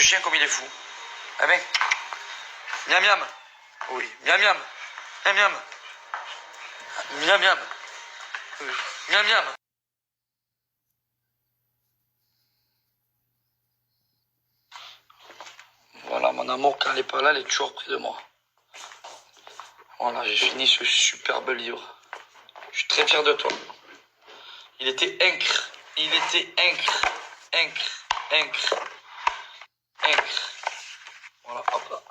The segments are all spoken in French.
Ce chien comme il est fou. Ah ben, miam miam. Oui, miam miam. Miam miam. Miam miam. Oui. Miam miam. Voilà, mon amour, quand elle n'est pas là, elle est toujours près de moi. Voilà, j'ai fini ce superbe livre. Je suis très fier de toi. Il était incre. Il était incre. Incre. Incre. Incre. Voilà, hop là.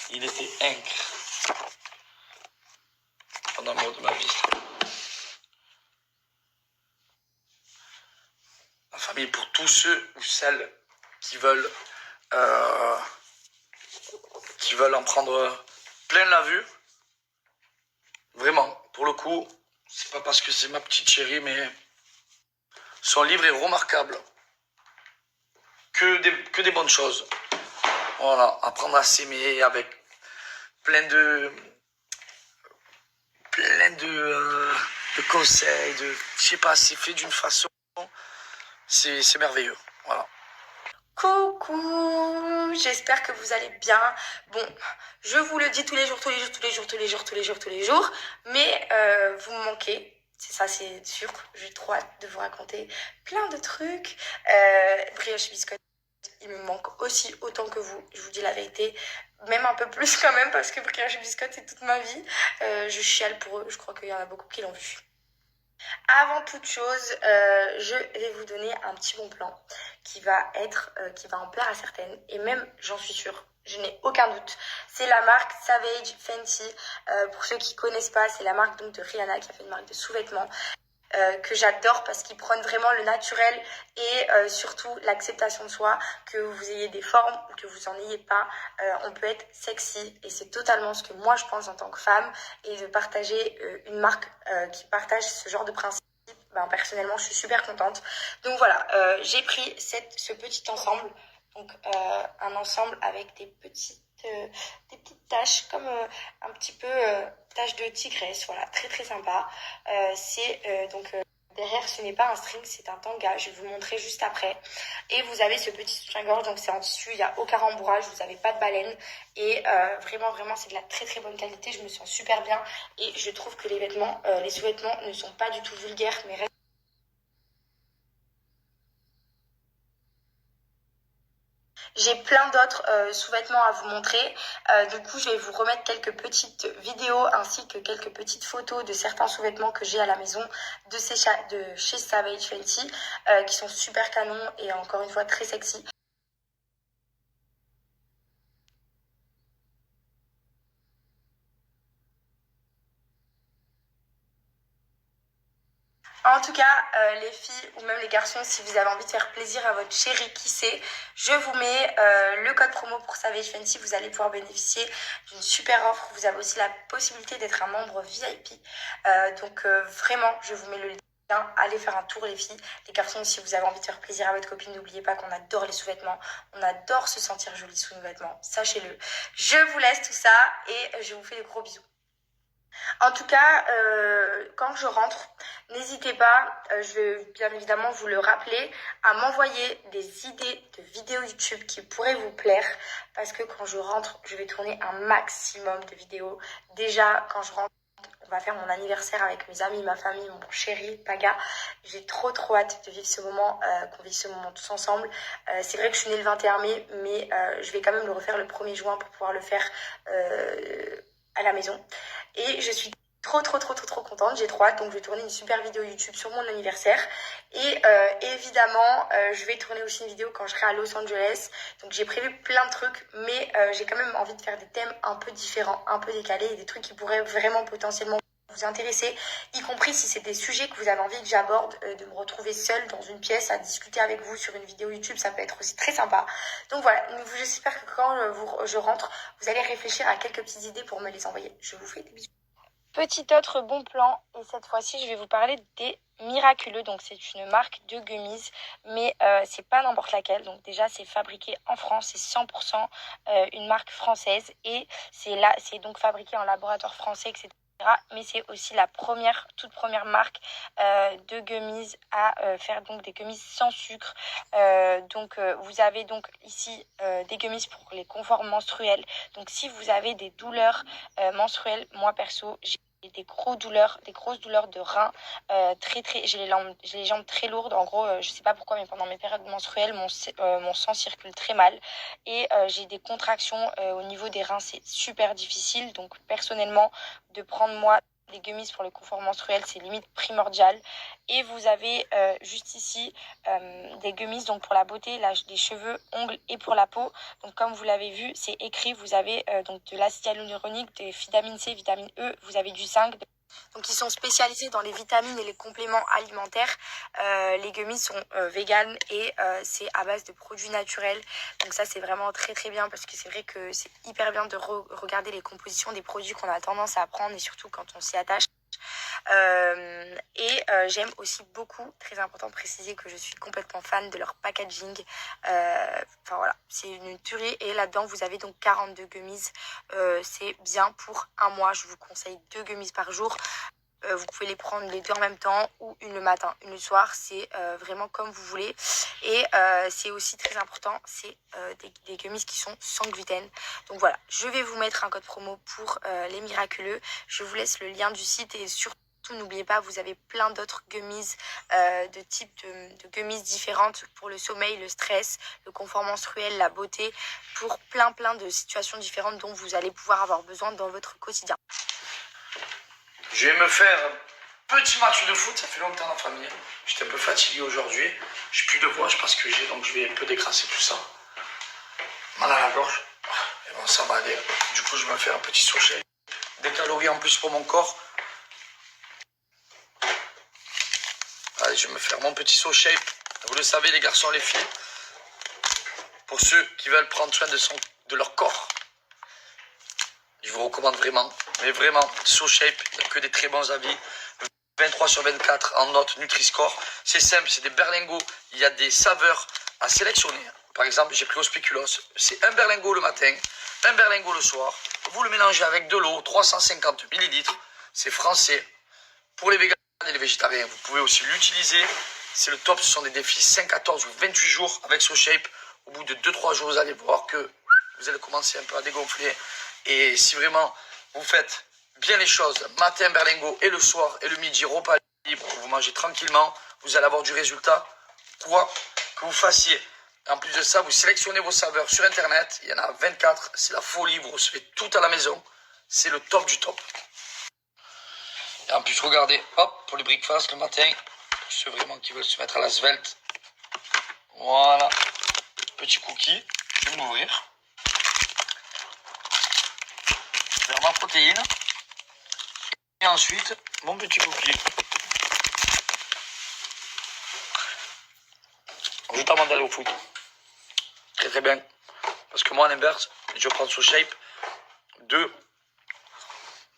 Il était incre. Mon amour de ma vie. La famille, pour tous ceux ou celles qui veulent en prendre plein la vue. Vraiment, pour le coup, c'est pas parce que c'est ma petite chérie, mais son livre est remarquable. Que des bonnes choses. Voilà, apprendre à s'aimer avec plein de conseils, je sais pas, c'est fait d'une façon, c'est merveilleux. Voilà. Coucou, j'espère que vous allez bien. Bon, je vous le dis tous les jours, mais vous me manquez. C'est ça, c'est sûr. J'ai trop hâte de vous raconter plein de trucs. Brioche Biscotte, il me manque aussi autant que vous. Je vous dis la vérité, même un peu plus quand même, parce que Brioche Biscotte, c'est toute ma vie. Je chiale pour eux. Je crois qu'il y en a beaucoup qui l'ont vu. Avant toute chose, je vais vous donner un petit bon plan qui va en plaire à certaines, et même, j'en suis sûre, je n'ai aucun doute. C'est la marque Savage Fenty. Pour ceux qui connaissent pas, c'est la marque donc de Rihanna qui a fait une marque de sous-vêtements. Que j'adore parce qu'ils prennent vraiment le naturel et surtout l'acceptation de soi, que vous ayez des formes ou que vous en ayez pas, on peut être sexy, et c'est totalement ce que moi je pense en tant que femme, et de partager une marque qui partage ce genre de principe. Ben, personnellement, je suis super contente. Donc voilà, j'ai pris ce petit ensemble, donc un ensemble avec des petites taches comme un petit peu taches de tigresse, voilà, très très sympa. Derrière, ce n'est pas un string, c'est un tanga, je vais vous le montrer juste après. Et vous avez ce petit soutien-gorge, donc c'est en tissu, il n'y a aucun rembourrage, vous n'avez pas de baleine, et vraiment c'est de la très très bonne qualité. Je me sens super bien, et je trouve que les sous-vêtements ne sont pas du tout vulgaires, mais restent. J'ai plein d'autres sous-vêtements à vous montrer. Du coup, je vais vous remettre quelques petites vidéos ainsi que quelques petites photos de certains sous-vêtements que j'ai à la maison de chez Savage Fenty, qui sont super canons et encore une fois très sexy. En tout cas, les filles ou même les garçons, si vous avez envie de faire plaisir à votre chérie qui sait, je vous mets le code promo pour Savage Fenty. Vous allez pouvoir bénéficier d'une super offre. Vous avez aussi la possibilité d'être un membre VIP. Donc vraiment, je vous mets le lien. Allez faire un tour, les filles. Les garçons, si vous avez envie de faire plaisir à votre copine, n'oubliez pas qu'on adore les sous-vêtements. On adore se sentir jolie sous nos vêtements. Sachez-le. Je vous laisse tout ça et je vous fais des gros bisous. En tout cas, quand je rentre, n'hésitez pas, je vais bien évidemment vous le rappeler, à m'envoyer des idées de vidéos YouTube qui pourraient vous plaire, parce que quand je rentre, je vais tourner un maximum de vidéos. Déjà, quand je rentre, on va faire mon anniversaire avec mes amis, ma famille, mon chéri, Paga. J'ai trop hâte de vivre ce moment, qu'on vive ce moment tous ensemble. C'est vrai que je suis née le 21 mai, mais je vais quand même le refaire le 1er juin pour pouvoir le faire à la maison. Et je suis trop contente, j'ai trop hâte. Donc je vais tourner une super vidéo YouTube sur mon anniversaire. Et évidemment, je vais tourner aussi une vidéo quand je serai à Los Angeles. Donc j'ai prévu plein de trucs, mais j'ai quand même envie de faire des thèmes un peu différents, un peu décalés, et des trucs qui pourraient vraiment potentiellement vous intéresser, y compris si c'est des sujets que vous avez envie que j'aborde, de me retrouver seule dans une pièce à discuter avec vous sur une vidéo YouTube, ça peut être aussi très sympa. Donc voilà, j'espère que quand je rentre, vous allez réfléchir à quelques petites idées pour me les envoyer. Je vous fais des bisous. Petit autre bon plan, et cette fois-ci je vais vous parler des Miraculeux. Donc c'est une marque de gummies, mais c'est pas n'importe laquelle. Donc déjà c'est fabriqué en France, c'est 100% une marque française, et c'est donc fabriqué en laboratoire français, etc. Mais c'est aussi la toute première marque de gummies à faire donc des gummies sans sucre. Vous avez donc ici des gummies pour les conforts menstruels. Donc si vous avez des douleurs menstruelles, moi perso, j'ai des grosses douleurs de reins, j'ai les jambes très lourdes. En gros, je sais pas pourquoi, mais pendant mes périodes menstruelles, mon sang circule très mal et j'ai des contractions au niveau des reins. C'est super difficile. Donc personnellement, de prendre moi des gummies pour le confort menstruel, c'est limite primordial. Et vous avez juste ici des gummies donc pour la beauté, les cheveux, ongles et pour la peau. Donc comme vous l'avez vu, c'est écrit, vous avez donc de l'acide hyaluronique, des vitamines C, vitamine E, vous avez du zinc. Donc ils sont spécialisés dans les vitamines et les compléments alimentaires. Les gummies sont véganes et c'est à base de produits naturels. Donc ça c'est vraiment très très bien parce que c'est vrai que c'est hyper bien de regarder les compositions des produits qu'on a tendance à prendre et surtout quand on s'y attache. J'aime aussi beaucoup, très important de préciser que je suis complètement fan de leur packaging. Enfin voilà, c'est une tuerie et là-dedans vous avez donc 42 gummies. C'est bien pour un mois, je vous conseille 2 gummies par jour. Vous pouvez les prendre les deux en même temps ou une le matin, une le soir, c'est vraiment comme vous voulez. Et c'est aussi très important, c'est des gummies qui sont sans gluten. Donc voilà, je vais vous mettre un code promo pour les miraculeux. Je vous laisse le lien du site et surtout n'oubliez pas, vous avez plein d'autres gummies de types de gummies différentes pour le sommeil, le stress, le confort menstruel, la beauté, pour plein de situations différentes dont vous allez pouvoir avoir besoin dans votre quotidien. Je vais me faire un petit match de foot, ça fait longtemps en famille. J'étais un peu fatigué aujourd'hui. J'ai plus de voix, je pense que j'ai, donc je vais un peu décrasser tout ça. Mal à la gorge. Et bon, ça va aller. Du coup, je vais me faire un petit sachet. Des calories en plus pour mon corps. Allez, je vais me faire mon petit So Shape. Vous le savez, les garçons, les filles. Pour ceux qui veulent prendre soin de leur corps, je vous recommande vraiment. Mais vraiment, So Shape, il n'y a que des très bons avis. 23/24 en note Nutri-Score. C'est simple, c'est des berlingots. Il y a des saveurs à sélectionner. Par exemple, j'ai pris au spéculoos. C'est un berlingot le matin, un berlingot le soir. Vous le mélangez avec de l'eau, 350 ml. C'est français. Pour les végans et les végétariens, vous pouvez aussi l'utiliser. C'est le top. Ce sont des défis 5, 14 ou 28 jours avec So Shape. Au bout de 2-3 jours, vous allez voir que vous allez commencer un peu à dégonfler. Et si vraiment vous faites bien les choses, matin berlingot et le soir et le midi repas libre, vous mangez tranquillement, vous allez avoir du résultat, quoi que vous fassiez. En plus de ça, vous sélectionnez vos saveurs sur internet, il y en a 24, c'est la folie, vous recevez tout à la maison, c'est le top du top. Et en plus, regardez, hop, pour le breakfast le matin, pour ceux vraiment qui veulent se mettre à la svelte, voilà, petit cookie, je vais m'ouvrir. Vers ma protéine. Et ensuite, mon petit cookie. Juste avant d'aller au foot. Très très bien. Parce que moi, à l'inverse, je prends So Shape 2.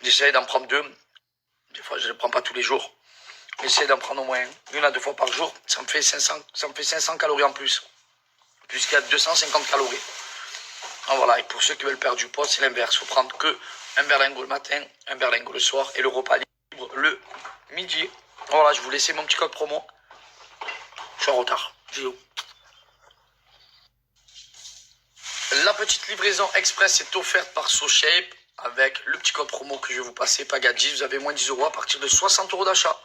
J'essaie d'en prendre 2. Des fois, je ne les prends pas tous les jours. J'essaie d'en prendre au moins 1 à 2 fois par jour. Ça me fait 500 calories en plus. Puisqu'il y a 250 calories. Alors voilà, et pour ceux qui veulent perdre du poids, c'est l'inverse. Il faut prendre que un berlingot le matin, un berlingot le soir et le repas libre le midi. Voilà, je vous laisse mon petit code promo. Je suis en retard. Vidéo. La petite livraison express est offerte par So Shape avec le petit code promo que je vais vous passer, Pagadji. Vous avez moins 10 € à partir de 60 € d'achat.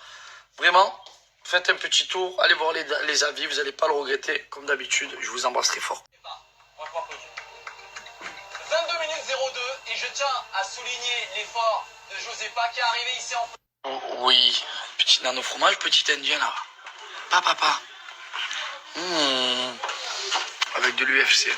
Vraiment, faites un petit tour, allez voir les avis, vous n'allez pas le regretter. Comme d'habitude, je vous embrasse très fort. 22 minutes 02 et je tiens à souligner l'effort de Josépa qui est arrivé ici en... Oh, oui, petit nano fromage, petit indien là. Papa. Avec de l'UFC.